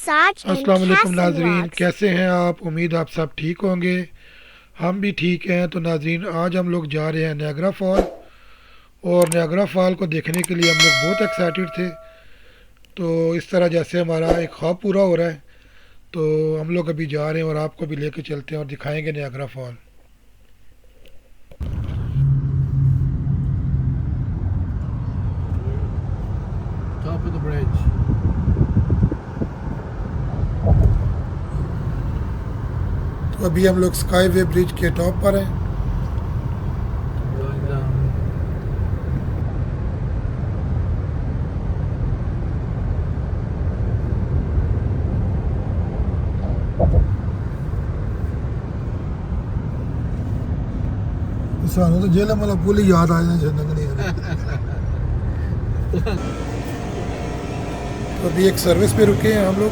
अस्सलाम वालेकुम नाजरीन, कैसे हैं आप? उम्मीद आप सब ठीक होंगे। हम भी ठीक हैं। तो नाजरीन, आज हम लोग जा रहे हैं नियाग्रा फॉल। और नियाग्रा फॉल को देखने के लिए हम लोग बहुत एक्साइटेड थे। तो इस तरह जैसे हमारा एक ख्वाब पूरा हो रहा है। तो हम लोग अभी जा रहे हैं और आपको भी लेके चलते हैं और दिखाएंगे Niagara fall. Top of the bridge. तो अभी हम लोग स्काई वे ब्रिज के टॉप पर हैं। Going down. सानू तो जेल वाला पुल ही याद आ जाए। तो अभी एक सर्विस पे रुके हैं हम लोग।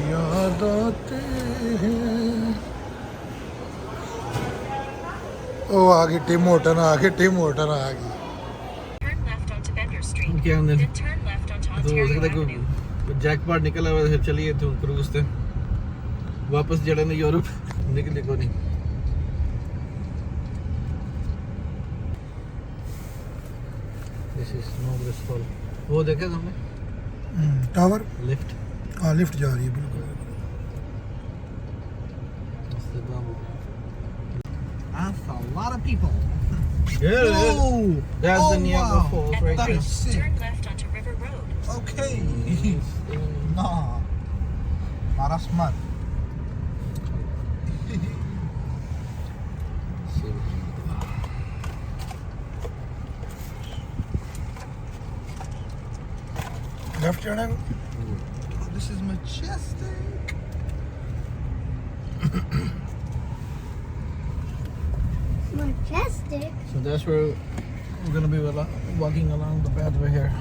याद आते हैं। ओ आ गई टिम होटन, आ गई टिम होटन, आ गई। Turn left onto Bender Street. क्या हमने Then turn left onto तो Ontario उसके Avenue. तक जैकपॉट निकला हुआ है। चलिए तो क्रूज थे वापस जड़ा ने यूरोप निकले को नहीं। This is snowbridge fall. वो देखा तुमने टावर। लिफ्ट? हाँ, लिफ्ट जा रही है बिल्कुल। That's a lot of people. Yeah, Whoa! that's the Oh, Niagara wow. Falls At right That there. is sick. Turn left onto River Road. Okay. Nah. Not a smart. Left जाना है। This is majestic. Majestic. So that's where we're gonna be walking along the pathway here.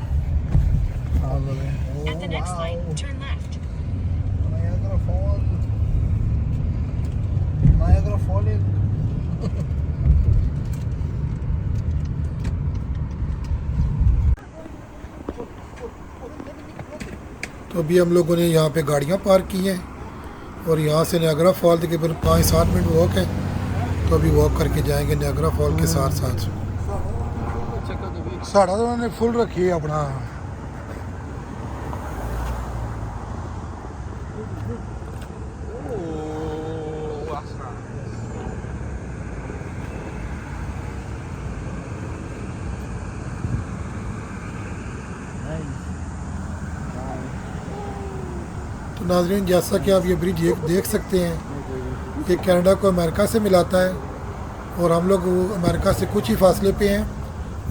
All the way. At the next light, turn left. Niagara Falls. Niagara Falls. तो अभी हम लोगों ने यहाँ पे गाड़ियाँ पार्क की हैं और यहाँ से नियाग्रा फॉल तकरीबन 5-7 मिनट वॉक है। तो अभी वॉक करके जाएंगे नियाग्रा फॉल के साथ साथ। साढ़ा तो उन्होंने फुल रखी है अपना। तो नाजरीन, जैसा कि आप ये ब्रिज देख सकते हैं, ये कनाडा को अमेरिका से मिलाता है और हम लोग अमेरिका से कुछ ही फासले पे हैं।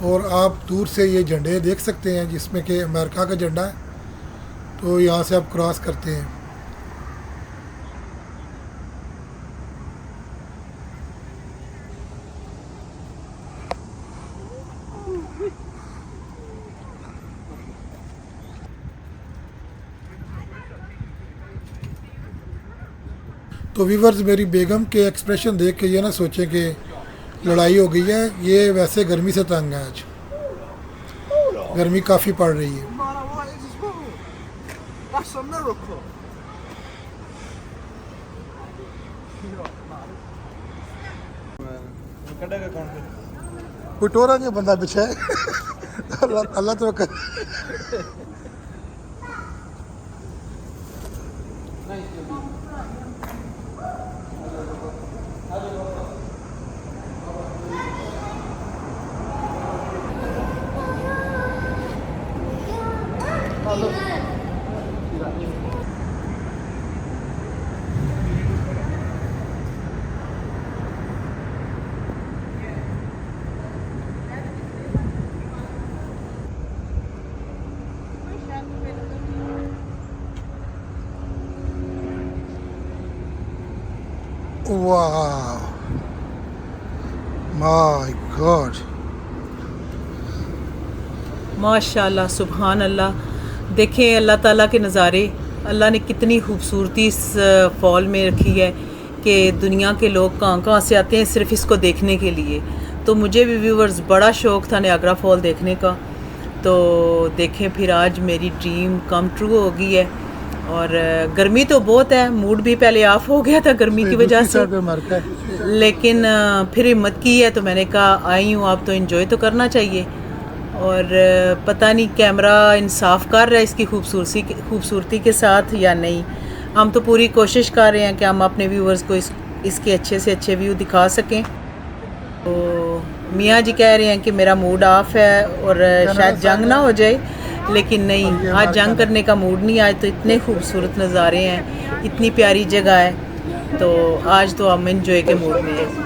और आप दूर से ये झंडे देख सकते हैं जिसमें कि अमेरिका का झंडा है। तो यहाँ से आप क्रॉस करते हैं। तो व्यूवर्स, मेरी बेगम के एक्सप्रेशन देख के ये ना सोचें कि लड़ाई हो गई है। ये वैसे गर्मी से तंग है। आज गर्मी काफ़ी पड़ रही है। What is this move? That's a miracle. कटेगा कौन से? कोई टोरा नहीं बंदा पीछे है। अल्लाह तो कर। वाह, माय गॉड, माशाल्लाह, सुभान अल्लाह। देखें अल्लाह ताला के नज़ारे, अल्लाह ने कितनी खूबसूरती इस फॉल में रखी है कि दुनिया के लोग कहाँ कहाँ से आते हैं सिर्फ इसको देखने के लिए। तो मुझे भी व्यूवर्स बड़ा शौक़ था नियाग्रा फॉल देखने का, तो देखें फिर आज मेरी ड्रीम कम ट्रू हो गई है। और गर्मी तो बहुत है, मूड भी पहले ऑफ हो गया था गर्मी की वजह से, लेकिन फिर हिम्मत की है तो मैंने कहा आई हूँ आप तो एंजॉय तो करना चाहिए। और पता नहीं कैमरा इंसाफ कर रहा है इसकी खूबसूरती के साथ या नहीं। हम तो पूरी कोशिश कर रहे हैं कि हम अपने व्यूवर्स को इसके अच्छे से अच्छे व्यू दिखा सकें। तो मियाँ जी कह रहे हैं कि मेरा मूड ऑफ है और शायद जंग ना हो जाए, लेकिन नहीं, आज जंग करने का मूड नहीं। आज तो इतने खूबसूरत नज़ारे हैं, इतनी प्यारी जगह है, तो आज तो हम एंजॉय के मूड में हैं।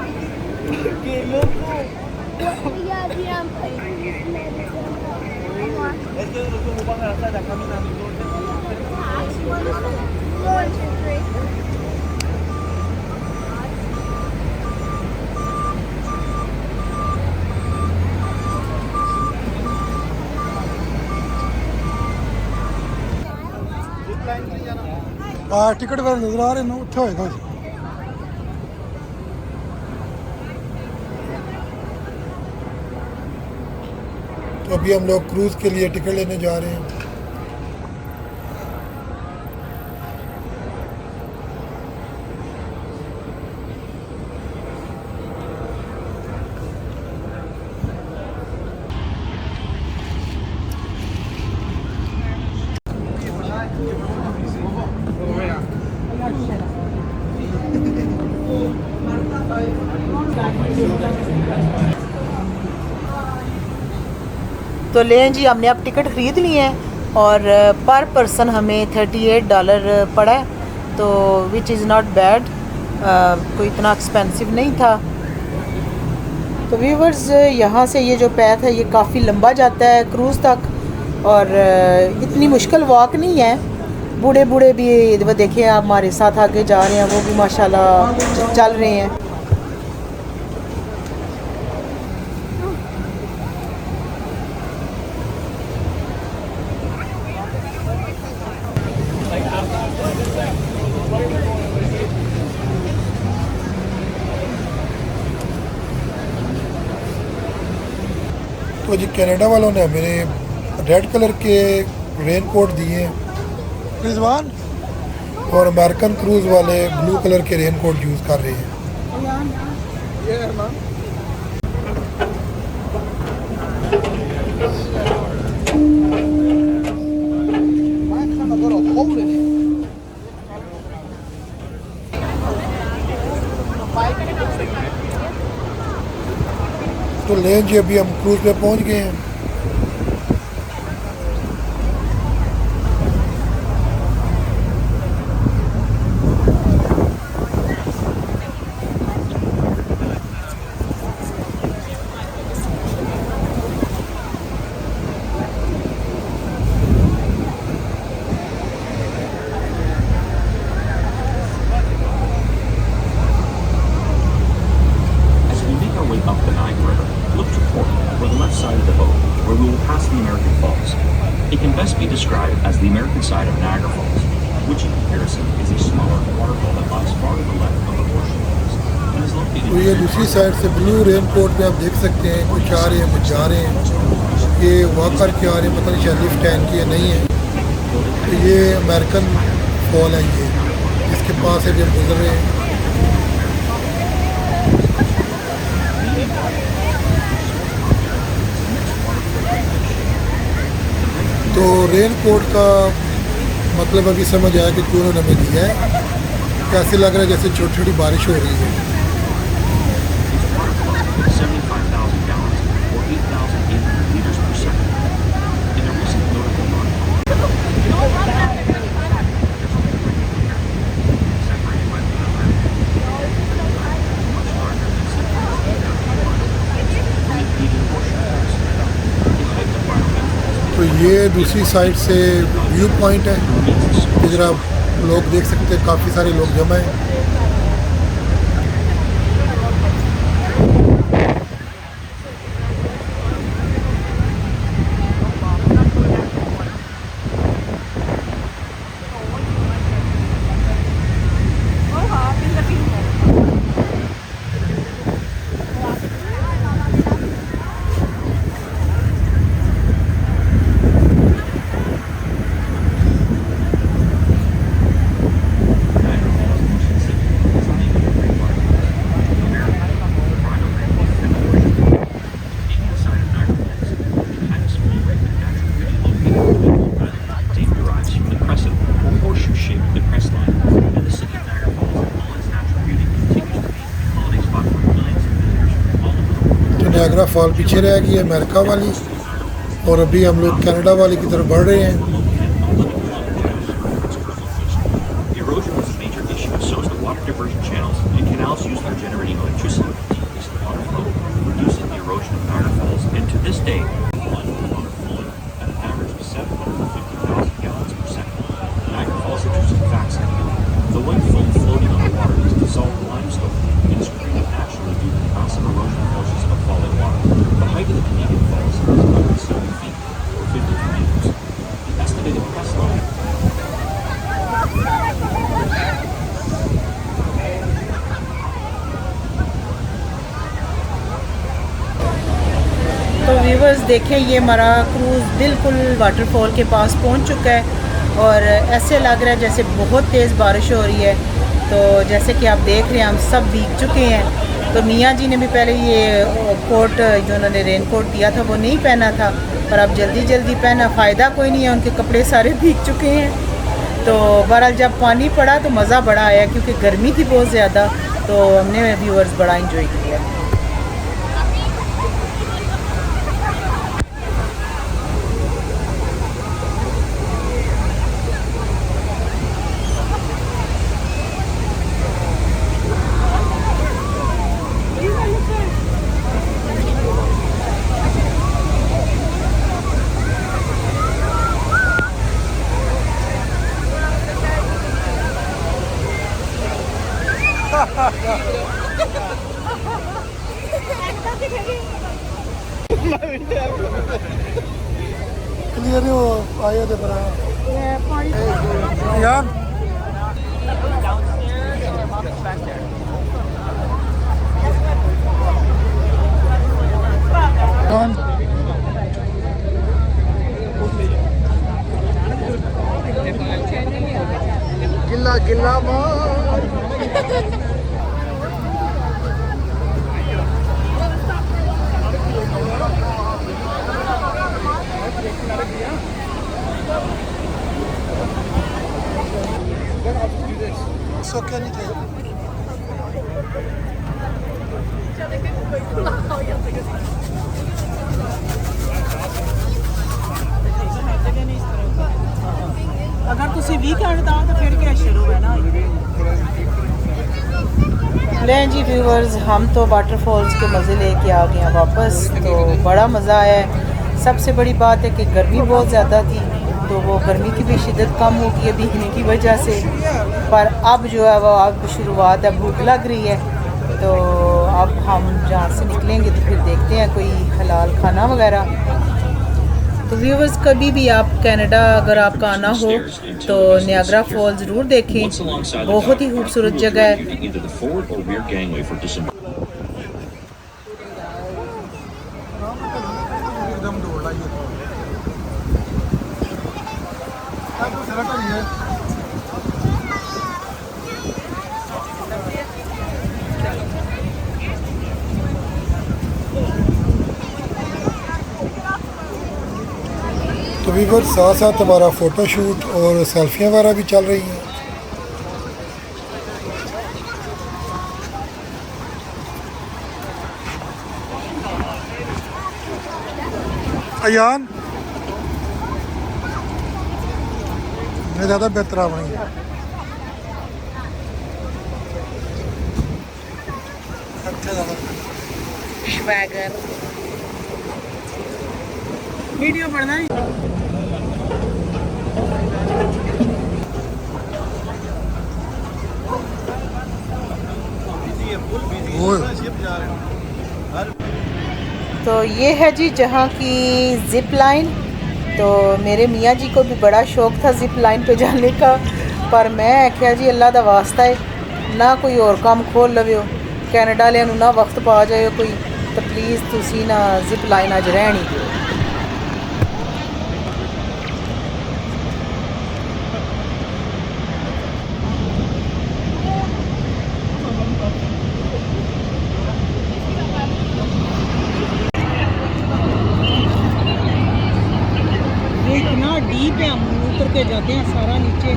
टिकट वाले नजर आ रहे हैं, उत्थे होएगा। तो अभी हम लोग क्रूज़ के लिए टिकट लेने जा रहे हैं। तो लें जी, हमने अब टिकट ख़रीद ली है और पर पर्सन हमें $38 पड़ा है, तो विच इज़ नॉट बैड, कोई इतना एक्सपेंसिव नहीं था। तो व्यूवर्स, यहाँ से ये जो पैथ है ये काफ़ी लंबा जाता है क्रूज़ तक, और इतनी मुश्किल वॉक नहीं है। बूढ़े बूढ़े भी वो देखें आप हमारे साथ आगे जा रहे हैं, वो भी माशाल्लाह चल रहे हैं। तो जी कनाडा वालों ने हमें रेड कलर के रेन कोट दिए हैं रिजवान, और अमेरिकन क्रूज़ वाले ब्लू कलर के रेन कोट यूज़ कर रहे हैं। तो लें जी, अभी हम क्रूज़ पे पहुंच गए हैं। As we make our way up the Niagara River, look to port for the left side of the boat, where we will pass the American Falls. It can best be described as the American side of Niagara Falls, which in comparison is a smaller waterfall that lies far to the left of the Horseshoe Falls and is located. तो ये दूसरी side से blue rain coat पे आप देख सकते हैं, कुछ आ रहे हैं कुछ जा रहे हैं। ये वॉक करके आ रहे हैं, पता नहीं शायद लिफ्ट है इनकी या नहीं है। तो ये अमेरिकन फॉल है, ये इसके पास से भी हम गुजर रहे हैं। तो रेन कोट का मतलब अभी समझ आया कि क्यों उन्होंने हमें दिया है। कैसे लग रहा है जैसे छोटी छोटी बारिश हो रही है। 75,000 gallons, or 8,800 liters per second. In a recent notable run, तो ये दूसरी साइड से व्यू पॉइंट है, इधर आप लोग देख सकते हैं, काफ़ी सारे लोग जमा हैं। नायग्रा फॉल पीछे रह गई है, अमेरिका वाली, और अभी हम लोग कनाडा वाली की तरफ बढ़ रहे हैं। Erosion is a major issue, so is the water diversion channels and canals used for generating electricity to decrease the water flow, reducing the erosion of Niagara Falls, and to this day, water flowing at an average of 750,000 gallons per second. Niagara Falls interesting facts have you. The white foam floating on the water is dissolved limestone and is created naturally due to the massive erosion forces of falling water. The height of the Canadian Falls is 170 feet, or 53 meters. The estimated crest line तो viewers देखें, ये हमारा cruise बिल्कुल waterfall के पास पहुंच चुका है और ऐसे लग रहा है जैसे बहुत तेज़ बारिश हो रही है। तो जैसे कि आप देख रहे हैं हम सब भीग चुके हैं। तो मियाँ जी ने भी पहले ये कोट जो उन्होंने रेन कोट दिया था वो नहीं पहना था, पर अब जल्दी जल्दी पहना, फ़ायदा कोई नहीं है, उनके कपड़े सारे भीग चुके हैं। तो बहरहाल जब पानी पड़ा तो मज़ा बड़ा आया, क्योंकि गर्मी थी बहुत ज़्यादा, तो हमने व्यूवर्स बड़ा इंजॉय किया। क्लियर हो आए थे बरा यार गिल्ला गिल्ला So can you take? अगर तुसी वीकेंड दा तो फिर क्या शुरू है ना। लें जी व्यूवर्स, हम तो वाटरफॉल्स के मज़े लेके आ गए हैं वापस। तो बड़ा मज़ा आया है। सबसे बड़ी बात है कि गर्मी बहुत ज़्यादा थी, तो वो गर्मी की भी शिद्दत कम हो गई है भीगने की वजह से। पर अब जो है वो अब शुरुआत है, भूख लग रही है। तो अब हम जहाँ से निकलेंगे तो फिर देखते हैं कोई हलाल खाना वगैरह। तो व्यूवर्स, कभी भी आप कनाडा अगर आपका आना हो तो नियाग्रा फॉल्स ज़रूर देखें, बहुत ही खूबसूरत जगह है। तो व्यूअर्स, साथ साथ हमारा फ़ोटो शूट और सेल्फियाँ वगैरह भी चल रही हैं। अयान मैं ज़्यादा बेहतर बनी वीडियो बढ़ना है। तो ये है जी जहाँ की ज़िप लाइन। तो मेरे मियाँ जी को भी बड़ा शौक़ था ज़िप लाइन पे जाने का, पर मैं आख्या जी अल्लाह दा वास्ता है ना कोई और काम खोल लवो, कैनेडा वाले ना वक्त पा जाए कोई, तो प्लीज़ तुसी ना ज़िप लाइन अज रहन ही दिओ। इतना डीप है, हम उतर के जाते हैं सारा नीचे।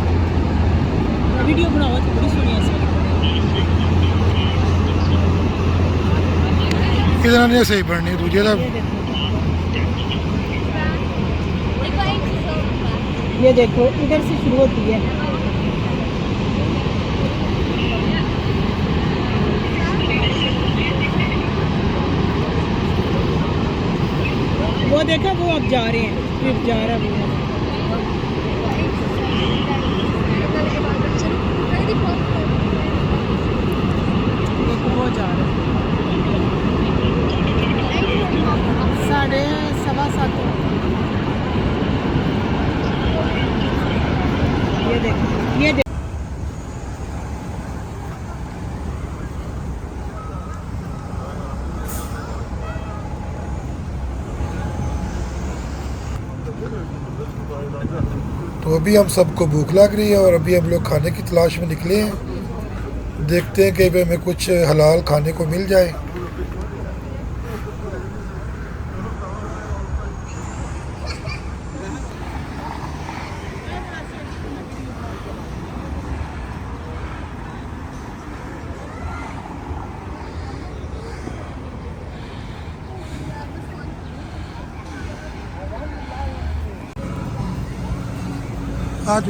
वीडियो बनावा तो बड़ी सोहनी इधर नहीं सही पढ़नी तुझे तो ये देखो इधर से शुरू होती है। वो देखा वो अब जा रहे हैं, ट्रिप जा रहा है वो। देखो वो जा रहा है 7:15। ये देखो ये देखो। तो अभी हम सबको भूख लग रही है और अभी हम लोग खाने की तलाश में निकले हैं। देखते हैं कि भाई हमें कुछ हलाल खाने को मिल जाए। आज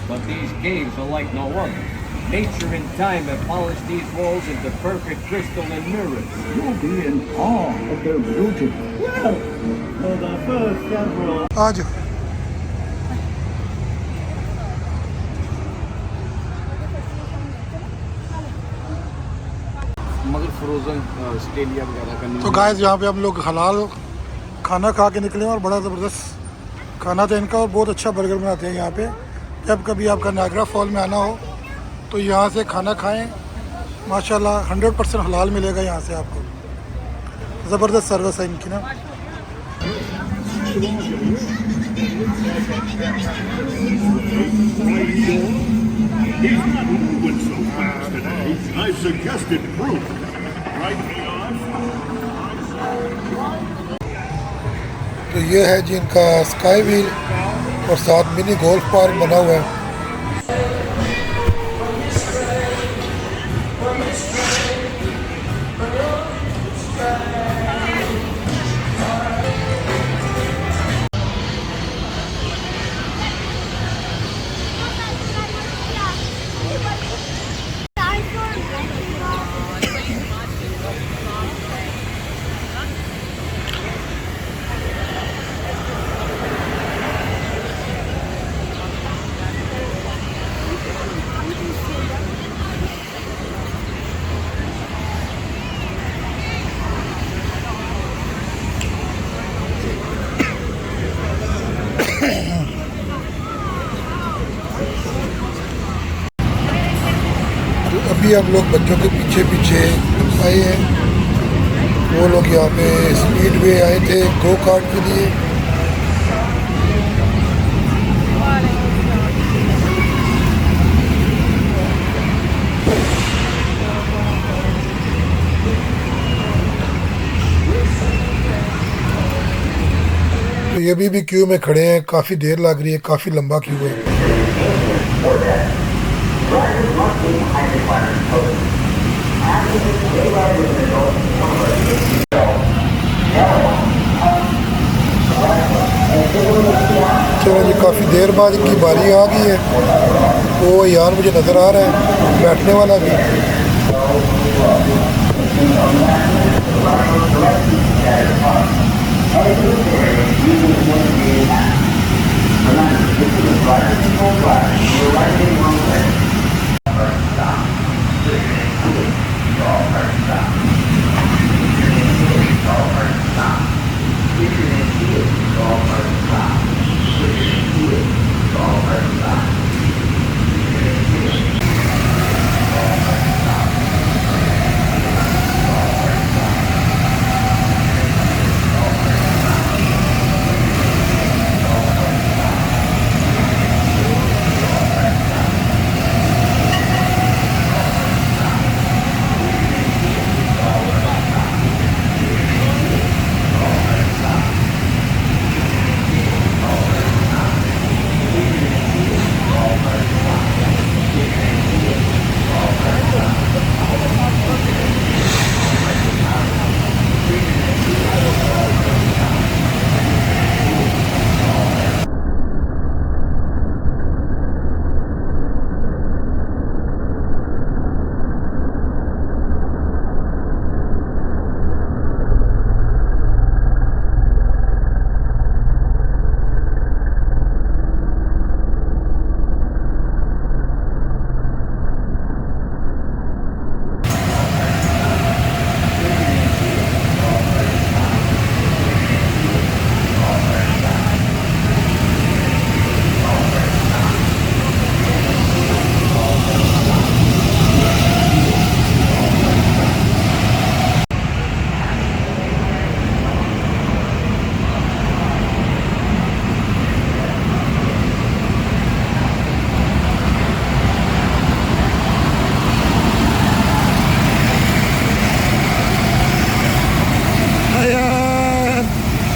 But these caves are like no other. Nature and time have polished these walls into perfect crystalline mirrors. You'll be in awe of their beauty. Well, for the first several आज मगर फ्रोजन ऑस्ट्रेलिया वगैरह का नहीं। तो guys यहाँ पे हम लोग हलाल खाना खा के निकले हैं और बड़ा ज़बरदस्त खाना था इनका और बहुत अच्छा बर्गर बनाते हैं यहाँ पे। जब कभी आपका नायग्रा फॉल में आना हो तो यहाँ से खाना खाएं, माशाल्लाह 100% हलाल मिलेगा यहाँ से आपको। ज़बरदस्त सर्विस है इनकी ना। He's not moving so fast today. I've suggested proof. Right, Leon? तो ये है जी इनका स्काई व्हील और साथ मिनी गोल्फ पार्क बना हुआ है। अभी हम लोग बच्चों के पीछे पीछे आए हैं। वो लोग यहाँ पे स्पीड वे आए थे गो कार्ट के लिए। तो ये भी क्यू में खड़े हैं, काफ़ी देर लग रही है, काफ़ी लंबा क्यू है। चलो जी, काफ़ी देर बाद इनकी बारी आ गई है। वो यार मुझे नज़र आ रहा है बैठने वाला भी।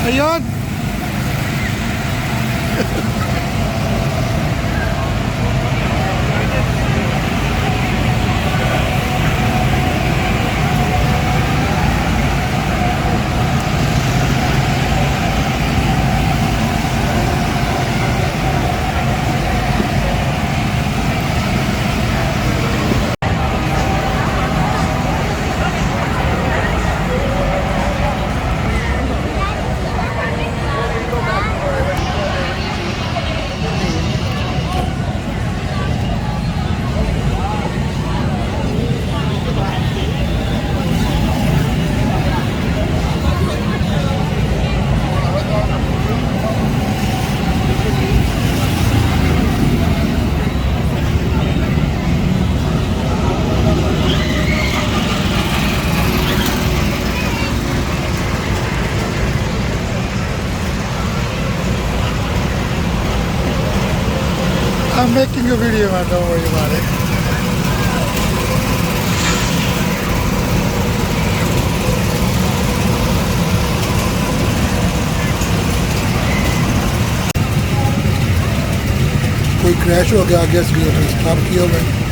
Ayaan I'm making a video, man. Don't worry about it. कोई क्रैश हो गया गैस सिलेंडर स्टॉप किया हुआ है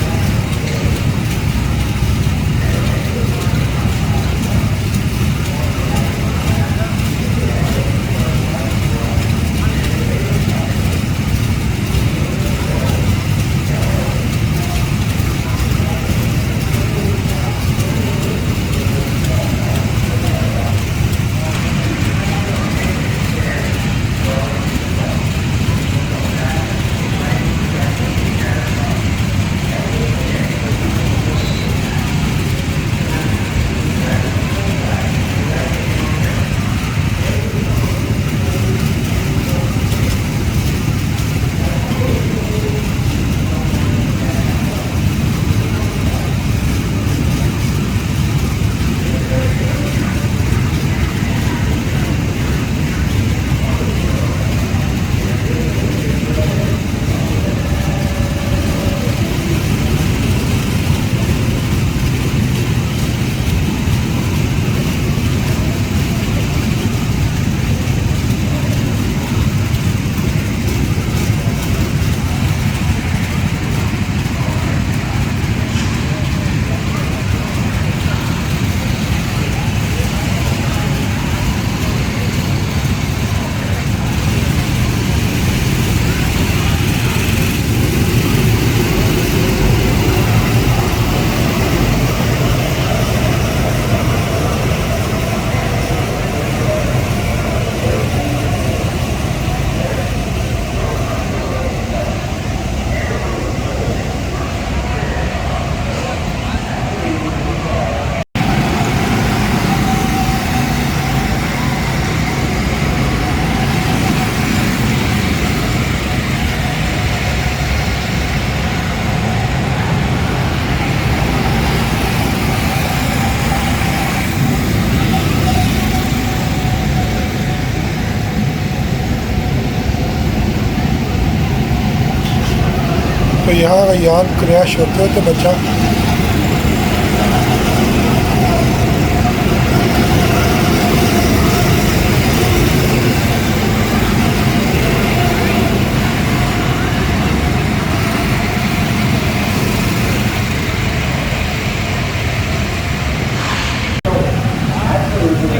तो यहाँ यान क्रैश होते हो तो बच्चा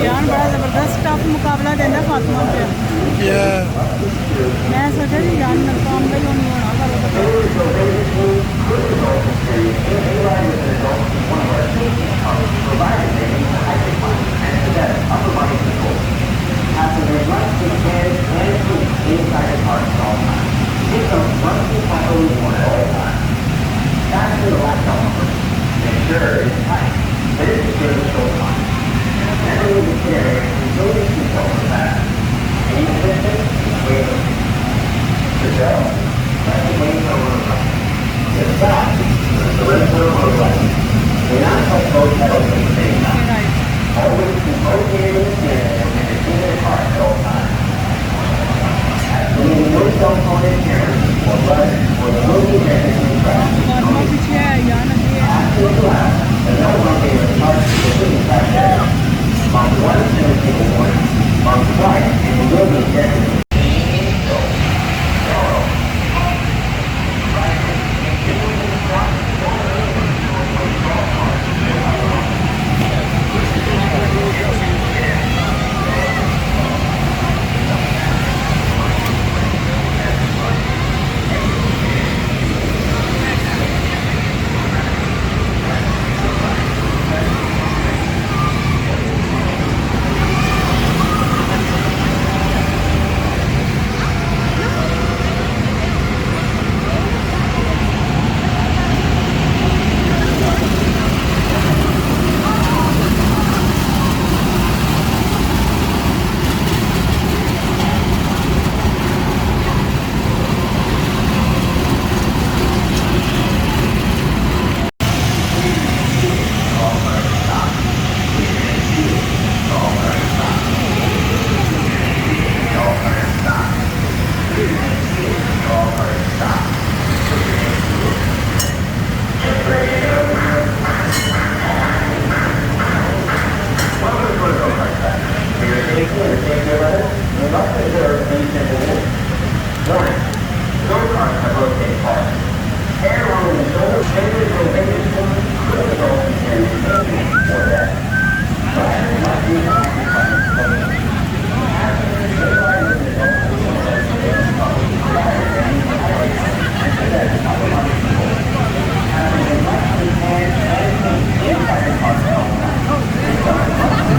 यान बड़ा ज़बरदस्त टफ मुकाबला देना फातिमा पे मैं सोचा जी यान नाकाम का ही नहीं होना Always located in the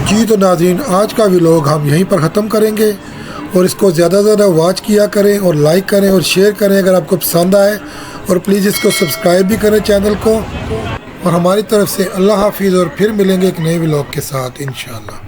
जी तो नाज़रीन, आज का व्लॉग हम यहीं पर ख़त्म करेंगे और इसको ज़्यादा से ज़्यादा वॉच किया करें और लाइक करें और शेयर करें अगर आपको पसंद आए, और प्लीज़ इसको सब्सक्राइब भी करें चैनल को। और हमारी तरफ से अल्लाह हाफिज़, और फिर मिलेंगे एक नए व्लॉग के साथ इंशाअल्लाह।